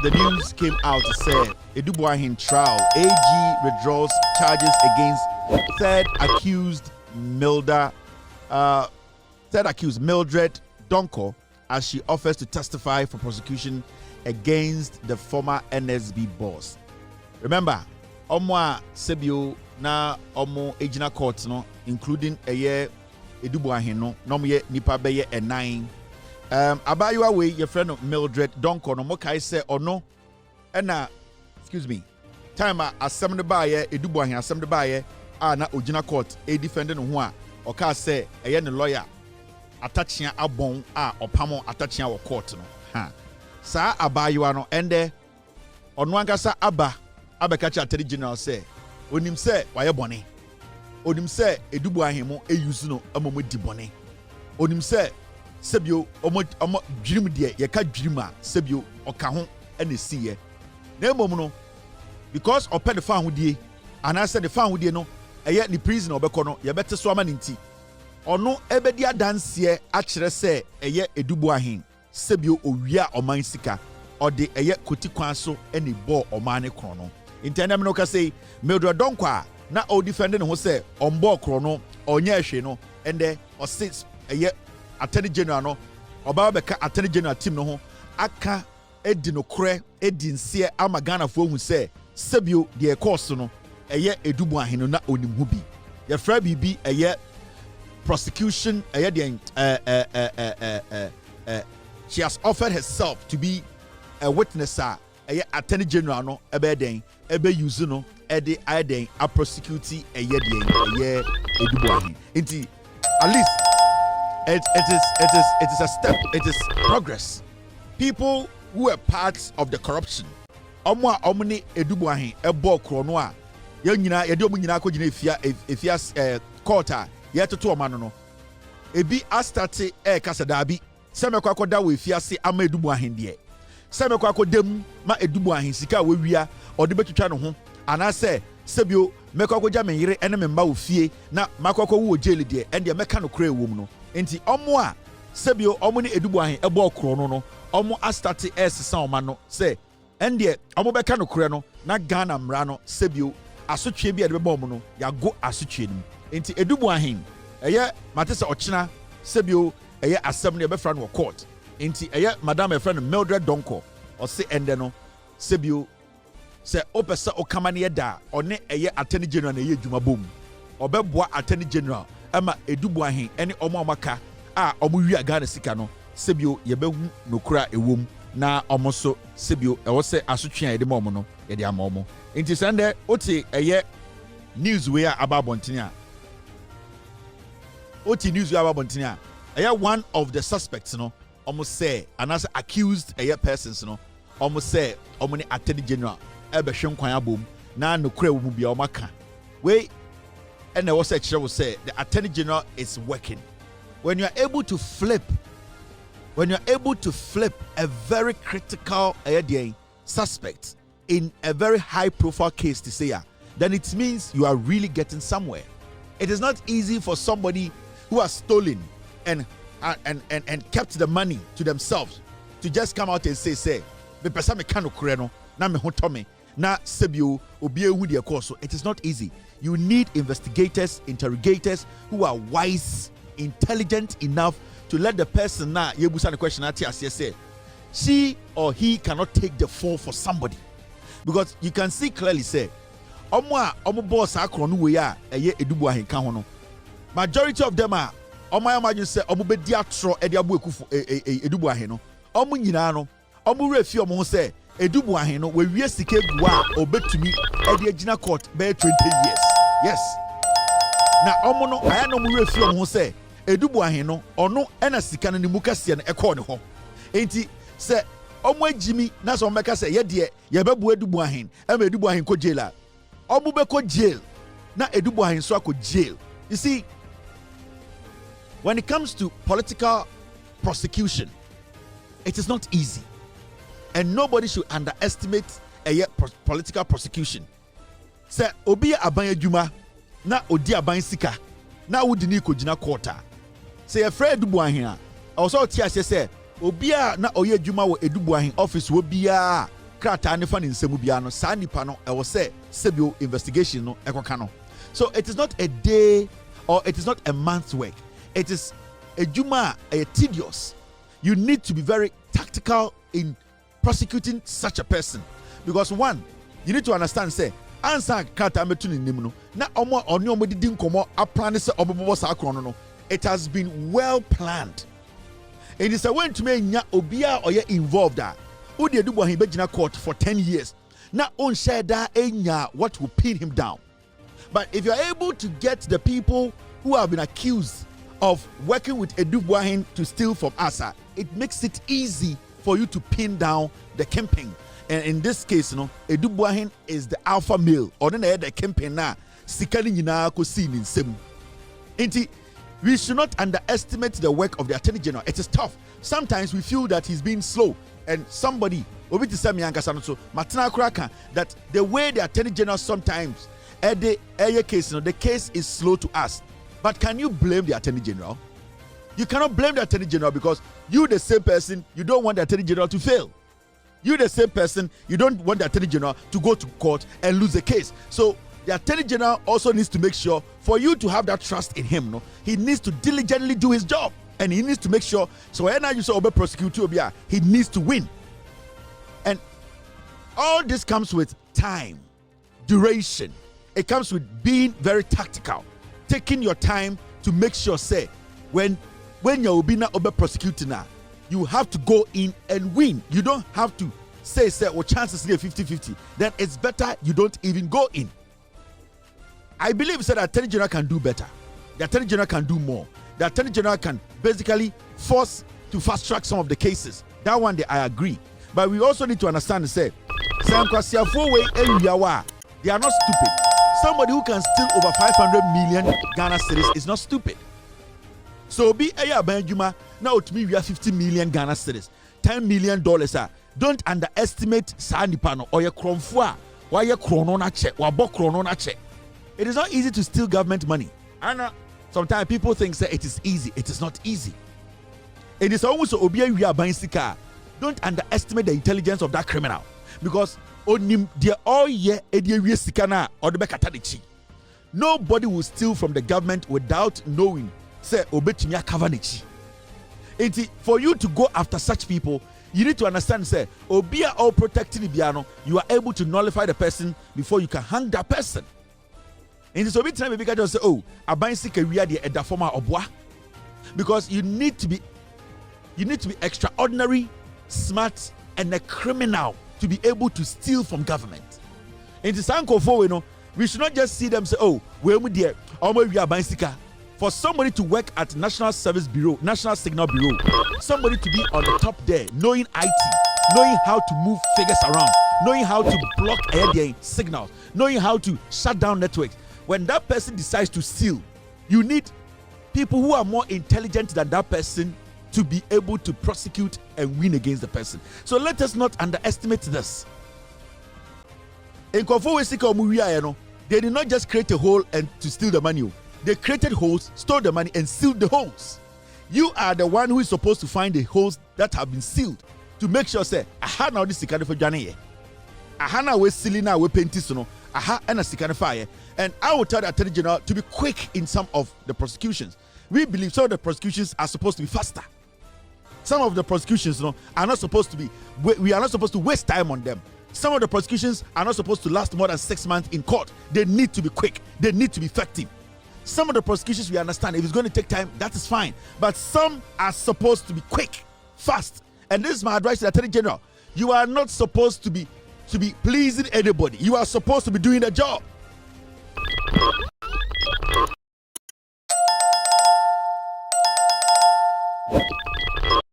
the news came out to say Adu Boahen trial. AG withdraws charges against third accused Mildred Donko as she offers to testify for prosecution against the former NSB boss. Remember, Omwa Sebio na Omo Ejina Court no, including a year Adu Boahen no, nomuye nipa beye e 9. Abaywa we your friend of Mildred Donko no mokai say or no, and excuse me, time assemble baye Adu Boahen assemble baye na Ojina Court a defendant who or ka say a yen lawyer attaching a bon opamo attaching our court no ha sa abaywa no ende ono ankasa abekacha atari general say onim say waye bone onim say Adu Boahen mo use no amomo di bone onim say sebio omo dwirim de ye ka dwirim a sebio oka ho ene siye na emom no because opɛ de fa ho die anase de fa ho die no eye ni prison obɛkɔ no ye bɛte so ama ne nti ono ebedi adanse a kyerɛ sɛ eye Adu Boahen sebio owia oman sika ɔde eye koti kwan so ene bɔ oman ne kron no intendem no ka say Mildred Donko na o defend ne ho sɛ ɔmbɔ kron no ɔnya ehwe no ende ɔsits eye Attorney General no oba bɛka Attorney General team no ho aka edi no korɛ edi nsie ama Ghana fo hu sɛ sebio de course no eye Adu Boahen no na onim hu bi ye fra bibi eye prosecution eye de she has offered herself to be a witness eye Attorney General no ebe den ebe use no ede aden a prosecute eye de eye Adu Boahen inti at least it is a step, it is progress. People who are parts of the corruption omni Adu Boahen ebo krono a ye nyina ye de omu nyina akogina efia court a ye toto omano no ebi astarte kasadabi se mekwa akoda we fiase ama Adu Boahen de se mekwa akodam ma Adu Boahen sika we wia ode betwitwa no ho anase sebio mekwa akoja menyere ene memba wo fie na makwa wo jail de ende meka no kra ewom no enti omo a sebio omo ni Adu Boahen ebo krono no omo astarte sesa oma no se ende omo beka no kra no na Ghana mra no sebio asotwe bi a de bebo omo no yago asotwe nim enti Adu Boahen eye matese ochina sebio eye asem ne be fra no court enti eye madam e friend Mildred Donko o se ende no sebio se opesa okama ne da one eye Attorney General na eye dwuma bom obeboa Attorney General ama Adu Boahen ene omo amaka a omo wi Ghana sika no sebio ye behu nokura ewom na omo so sebio e wo se asotwe a ye de ma omo no ye de ama omo enti sende oti eye news we a ababontene a oti news we ababontene a eye one of the suspects no omo say another accused eye persons no omo say omo ni Attorney General ebe hwe nkwan abom na nokura ewom bia omo aka we and I was say the Attorney General is working. When you are able to flip a very critical suspect in a very high profile case to say, then it means you are really getting somewhere. It is not easy for somebody who has stolen and kept the money to themselves to just come out and say the person me kanu kureno na me hotome na sebio obi ehu de course. It is not easy. You need investigators, interrogators who are wise, intelligent enough to let the person na yebusa the question at say she or he cannot take the fall for somebody, because you can see clearly say omo boss akron we a eye Adu Boahen ka ho no majority of them are omo imagine say omo be di atro e di abo ekufu Adu Boahen no omo nyina no omo refi omo ho say Adu Boahen no we wie sike gu a obetumi e di agina court be 20 years. Yes. Na omo no aya no mu refi omo ho say Adu Boahen no ono ena sika no ni mukase no ekọ ne ho. Enti say omo agimi na so omo ka say ye de ye bebu Adu Boahen e ma Adu Boahen ko jail a omo be ko jail na Adu Boahen so ko jail. You see, when it comes to political prosecution, it is not easy. And nobody should underestimate a political prosecution. Say obi aban adwuma na odi aban sika na wodi ni kojina quarter. Say Adu Boahen a also tia say obia na oye adwuma wo Adu Boahen office wo bia krata ne fa ne nsemu bia no saa nipa no e wo se sebio investigation no ekoka no. So it is not a day or it is not a month's work. It is adwuma a tedious. You need to be very tactical in prosecuting such a person, because one, you need to understand say ansa krata metu ne nim no na omo oni omo didi nkomo aplan se obobo sa akron no, it has been well planned. It is a way to make obia or involved that Udi Adu Boahen bejina court for 10 years. Na on share that enya what will pin him down. But if you are able to get the people who have been accused of working with Adu Boahen to steal from Asa, it makes it easy for you to pin down the kingpin. And in this case, Adu Boahen is the alpha male. Or then the kingpin na sikani nyina ko si ni nsem. Inti we should not underestimate the work of the Attorney General. It is tough. Sometimes we feel that he's being slow, and somebody that the way the Attorney General sometimes the case is slow to us. But can you blame the Attorney General? You cannot blame the Attorney General, because you, the same person, you don't want the Attorney General to fail. You, the same person, you don't want the Attorney General to go to court and lose the case. So the Attorney General also needs to make sure, for you to have that trust in him, he needs to diligently do his job, and he needs to make sure. So when you say prosecute, he needs to win, and all this comes with time, duration. It comes with being very tactical, taking your time to make sure. Say when you're being prosecuting, you have to go in and win. You don't have to say well, chances are 50-50. Then it's better you don't even go in. I believe that the Attorney General can do better. The Attorney General can do more. The Attorney General can basically force to fast track some of the cases. That one day I agree. But we also need to understand, say, they are not stupid. Somebody who can steal over 500 million Ghana cedis is not stupid. So be a Benjuma now to me we have 50 million Ghana cedis, $10 million. Don't underestimate Sanipano or your Kromfua, why your Chronona check, or Bok Chronona check. It is not easy to steal government money. And sometimes people think that it is easy. It is not easy. It is almost Obia Bansika. Don't underestimate the intelligence of that criminal, because nobody will steal from the government without knowing. Say Obetimia Kavanichi. For you to go after such people, you need to understand. Say Obia all protecting Ibiano, you are able to nullify the person before you can hang that person. In this time, maybe can just say, "Oh, a bicycle we are the former obwa," because you need to be extraordinary, smart, and a criminal to be able to steal from government. In this time, we should not just see them say, "Oh, we are bicycle." For somebody to work at National Service Bureau, National Signal Bureau, somebody to be on the top there, knowing IT, knowing how to move figures around, knowing how to block air signals, knowing how to shut down networks. When that person decides to steal, you need people who are more intelligent than that person to be able to prosecute and win against the person. So let us not underestimate this. In they did not just create a hole and to steal the money. They created holes, stole the money, and sealed the holes. You are the one who is supposed to find the holes that have been sealed to make sure, say, aha, now this is for Johnny. Aha, now we're sealing now, we're painting, aha, and a second fire. And I will tell the Attorney General to be quick in some of the prosecutions. We believe some of the prosecutions are supposed to be faster. Some of the prosecutions are not supposed to be, we are not supposed to waste time on them. Some of the prosecutions are not supposed to last more than 6 months in court. They need to be quick. They need to be effective. Some of the prosecutions we understand, if it's going to take time, that is fine. But some are supposed to be quick, fast. And this is my advice to the Attorney General. You are not supposed to be pleasing anybody. You are supposed to be doing the job.